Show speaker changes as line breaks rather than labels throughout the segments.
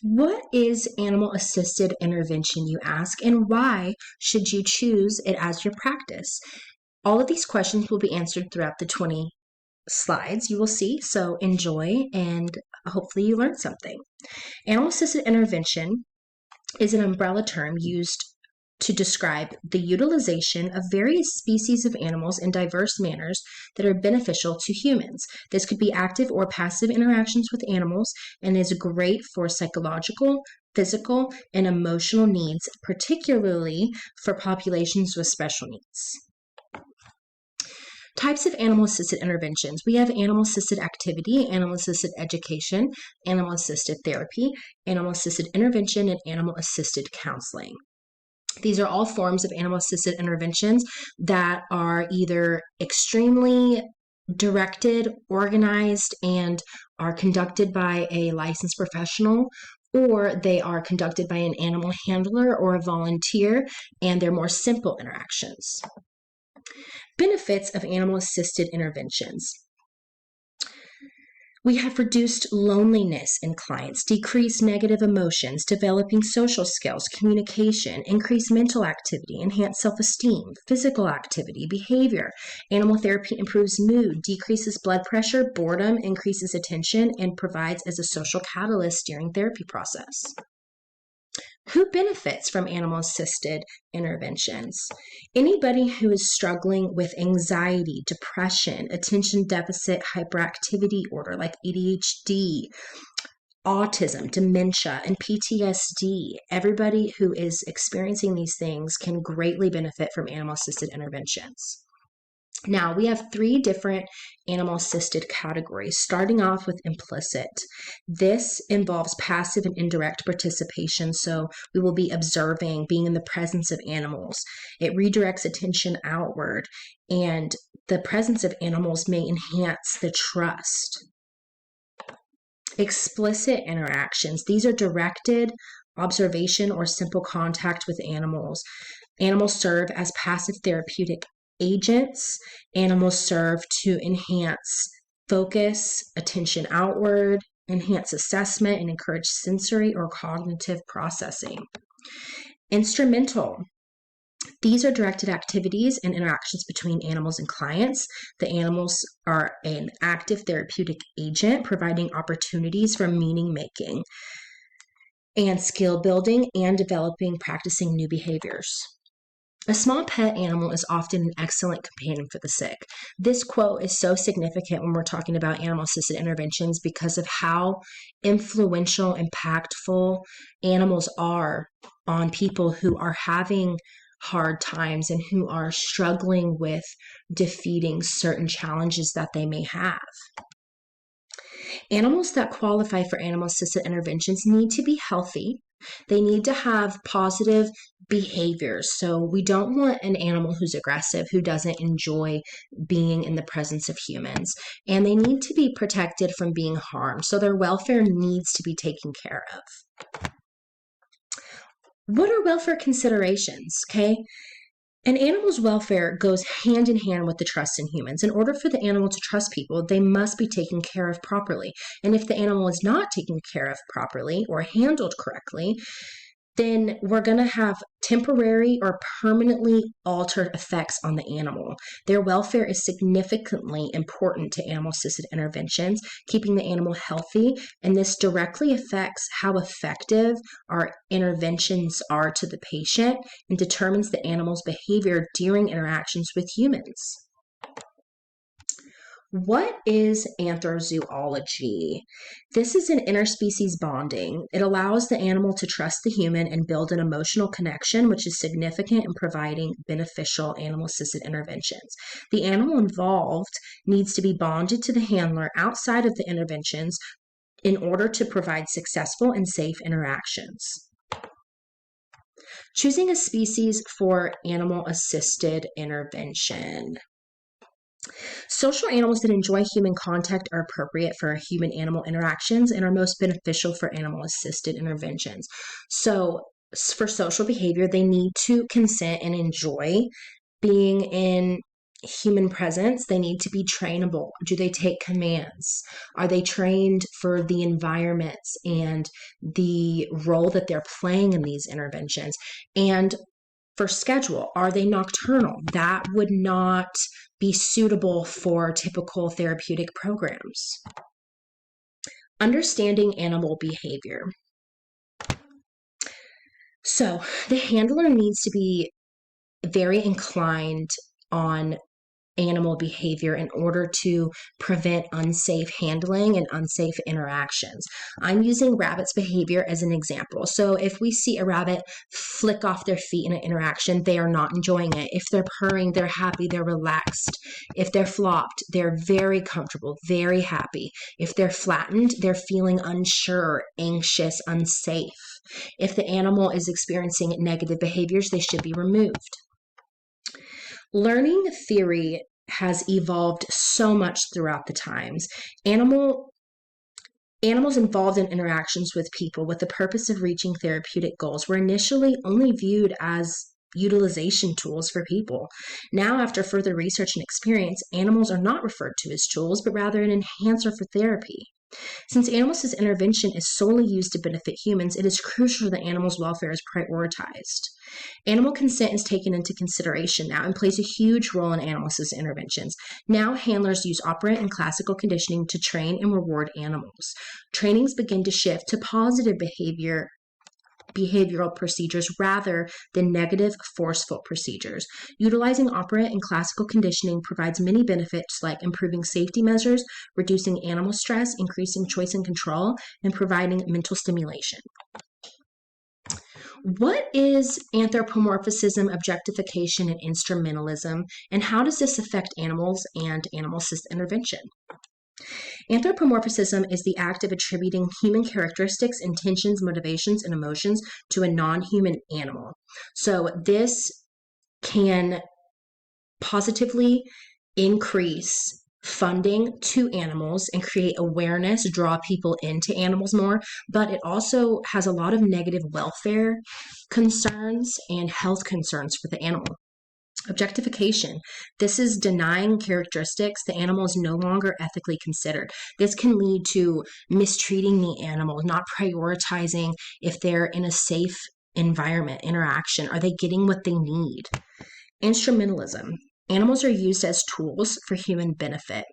What is animal-assisted intervention, you ask, and why should you choose it as your practice? All of these questions will be answered throughout the 20 slides you will see, so enjoy and hopefully you learn something. Animal-assisted intervention is an umbrella term used to describe the utilization of various species of animals in diverse manners that are beneficial to humans. This could be active or passive interactions with animals and is great for psychological, physical, and emotional needs, particularly for populations with special needs. Types of animal-assisted interventions. We have animal-assisted activity, animal-assisted education, animal-assisted therapy, animal-assisted intervention, and animal-assisted counseling. These are all forms of animal-assisted interventions that are either extremely directed, organized, and are conducted by a licensed professional, or they are conducted by an animal handler or a volunteer, and they're more simple interactions. Benefits of animal-assisted interventions. We have reduced loneliness in clients, decreased negative emotions, developing social skills, communication, increased mental activity, enhanced self-esteem, physical activity, behavior. Animal therapy improves mood, decreases blood pressure, boredom, increases attention, and provides as a social catalyst during therapy process. Who benefits from animal-assisted interventions? Anybody who is struggling with anxiety, depression, attention deficit hyperactivity disorder like ADHD, autism, dementia, and PTSD. Everybody who is experiencing these things can greatly benefit from animal-assisted interventions. Now, we have 3 different animal-assisted categories, starting off with implicit. This involves passive and indirect participation, so we will be observing, being in the presence of animals. It redirects attention outward, and the presence of animals may enhance the trust. Explicit interactions. These are directed observation or simple contact with animals. Animals serve as passive therapeutic agents. Animals serve to enhance focus, attention outward, enhance assessment, and encourage sensory or cognitive processing. Instrumental. These are directed activities and interactions between animals and clients. The animals are an active therapeutic agent, providing opportunities for meaning making and skill building and developing, practicing new behaviors. A small pet animal is often an excellent companion for the sick. This quote is so significant when we're talking about animal-assisted interventions because of how influential, impactful animals are on people who are having hard times and who are struggling with defeating certain challenges that they may have. Animals that qualify for animal-assisted interventions need to be healthy. They need to have positive behaviors. So we don't want an animal who's aggressive, who doesn't enjoy being in the presence of humans. And they need to be protected from being harmed. So their welfare needs to be taken care of. What are welfare considerations? Okay. An animal's welfare goes hand in hand with the trust in humans. In order for the animal to trust people, they must be taken care of properly. And if the animal is not taken care of properly or handled correctly, then we're going to have temporary or permanently altered effects on the animal. Their welfare is significantly important to animal-assisted interventions, keeping the animal healthy, and this directly affects how effective our interventions are to the patient and determines the animal's behavior during interactions with humans. What is anthrozoology? This is an interspecies bonding. It allows the animal to trust the human and build an emotional connection, which is significant in providing beneficial animal-assisted interventions. The animal involved needs to be bonded to the handler outside of the interventions in order to provide successful and safe interactions. Choosing a species for animal-assisted intervention. Social animals that enjoy human contact are appropriate for human-animal interactions and are most beneficial for animal-assisted interventions. So for social behavior, they need to consent and enjoy being in human presence, they need to be trainable. Do they take commands? Are they trained for the environments and the role that they're playing in these interventions? And for schedule, are they nocturnal? That would not be suitable for typical therapeutic programs. Understanding animal behavior. So the handler needs to be very inclined on animal behavior in order to prevent unsafe handling and unsafe interactions. I'm using rabbits' behavior as an example. So if we see a rabbit flick off their feet in an interaction, they are not enjoying it. If they're purring, they're happy, they're relaxed. If they're flopped, they're very comfortable, very happy. If they're flattened, they're feeling unsure, anxious, unsafe. If the animal is experiencing negative behaviors, they should be removed. Learning theory has evolved so much throughout the times. Animals involved in interactions with people with the purpose of reaching therapeutic goals were initially only viewed as utilization tools for people. Now, after further research and experience, animals are not referred to as tools, but rather an enhancer for therapy. Since animal-assisted intervention is solely used to benefit humans, it is crucial that animals' welfare is prioritized. Animal consent is taken into consideration now and plays a huge role in animal-assisted interventions. Now, handlers use operant and classical conditioning to train and reward animals. Trainings begin to shift to positive behavioral procedures rather than negative, forceful procedures. Utilizing operant and classical conditioning provides many benefits like improving safety measures, reducing animal stress, increasing choice and control, and providing mental stimulation. What is anthropomorphism, objectification, and instrumentalism, and how does this affect animals and animal-assisted intervention? Anthropomorphism is the act of attributing human characteristics, intentions, motivations, and emotions to a non-human animal. So this can positively increase funding to animals and create awareness, draw people into animals more, but it also has a lot of negative welfare concerns and health concerns for the animal. Objectification. This is denying characteristics the animal is no longer ethically considered. This can lead to mistreating the animal, not prioritizing if they're in a safe environment, interaction. Are they getting what they need? Instrumentalism. Animals are used as tools for human benefit.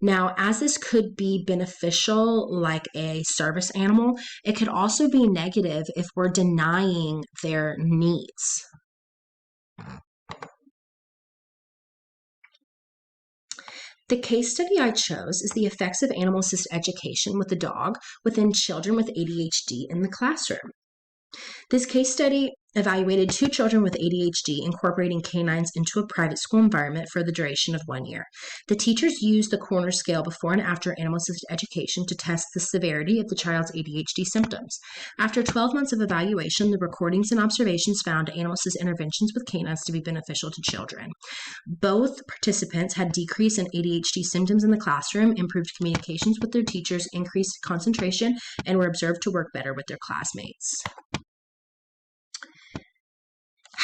Now, as this could be beneficial like a service animal, it could also be negative if we're denying their needs. The case study I chose is the effects of animal-assisted education with a dog within children with ADHD in the classroom. This case study evaluated 2 children with ADHD incorporating canines into a private school environment for the duration of 1 year. The teachers used the Corner scale before and after animal-assisted education to test the severity of the child's ADHD symptoms. After 12 months of evaluation, the recordings and observations found animal-assisted interventions with canines to be beneficial to children. Both participants had decrease in ADHD symptoms in the classroom, improved communications with their teachers, increased concentration, and were observed to work better with their classmates.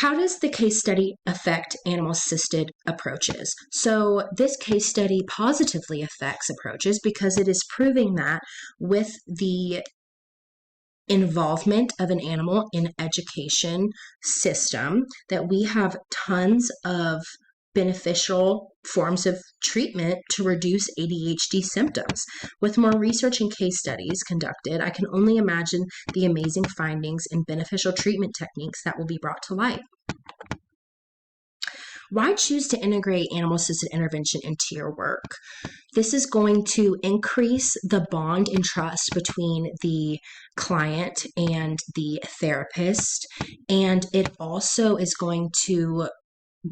How does the case study affect animal-assisted approaches? So this case study positively affects approaches because it is proving that with the involvement of an animal in education system, that we have tons of beneficial forms of treatment to reduce ADHD symptoms. With more research and case studies conducted, I can only imagine the amazing findings and beneficial treatment techniques that will be brought to light. Why choose to integrate animal-assisted intervention into your work? This is going to increase the bond and trust between the client and the therapist, and it also is going to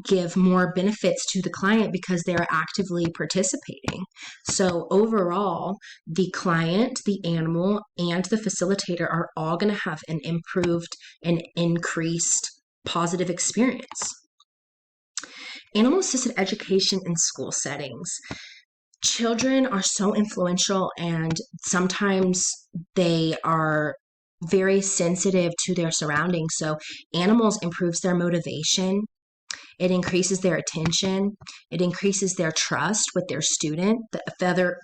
give more benefits to the client because they're actively participating. So overall, the client, the animal, and the facilitator are all going to have an improved and increased positive experience. Animal-assisted education in school settings. Children are so influential, and sometimes they are very sensitive to their surroundings. So animals improves their motivation, It increases their attention. It increases their trust with their student, the other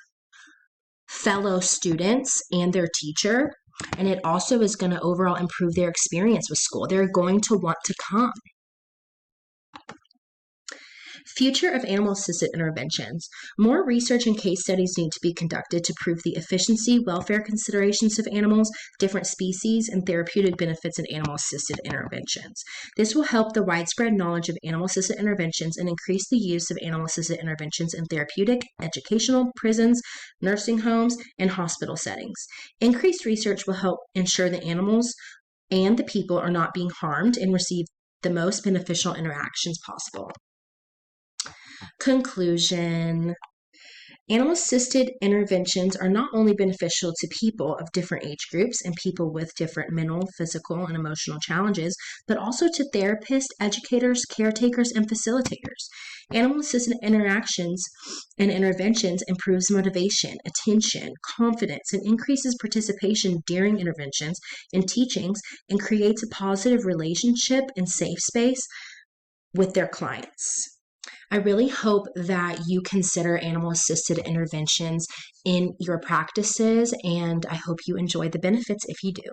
fellow students, and their teacher. And it also is going to overall improve their experience with school. They're going to want to come. Future of animal-assisted interventions. More research and case studies need to be conducted to prove the efficiency, welfare considerations of animals, different species, and therapeutic benefits of animal-assisted interventions. This will help the widespread knowledge of animal-assisted interventions and increase the use of animal-assisted interventions in therapeutic, educational, prisons, nursing homes, and hospital settings. Increased research will help ensure the animals and the people are not being harmed and receive the most beneficial interactions possible. Conclusion. Animal-assisted interventions are not only beneficial to people of different age groups and people with different mental, physical, and emotional challenges, but also to therapists, educators, caretakers, and facilitators. Animal-assisted interactions and interventions improves motivation, attention, confidence, and increases participation during interventions and teachings and creates a positive relationship and safe space with their clients. I really hope that you consider animal-assisted interventions in your practices, and I hope you enjoy the benefits if you do.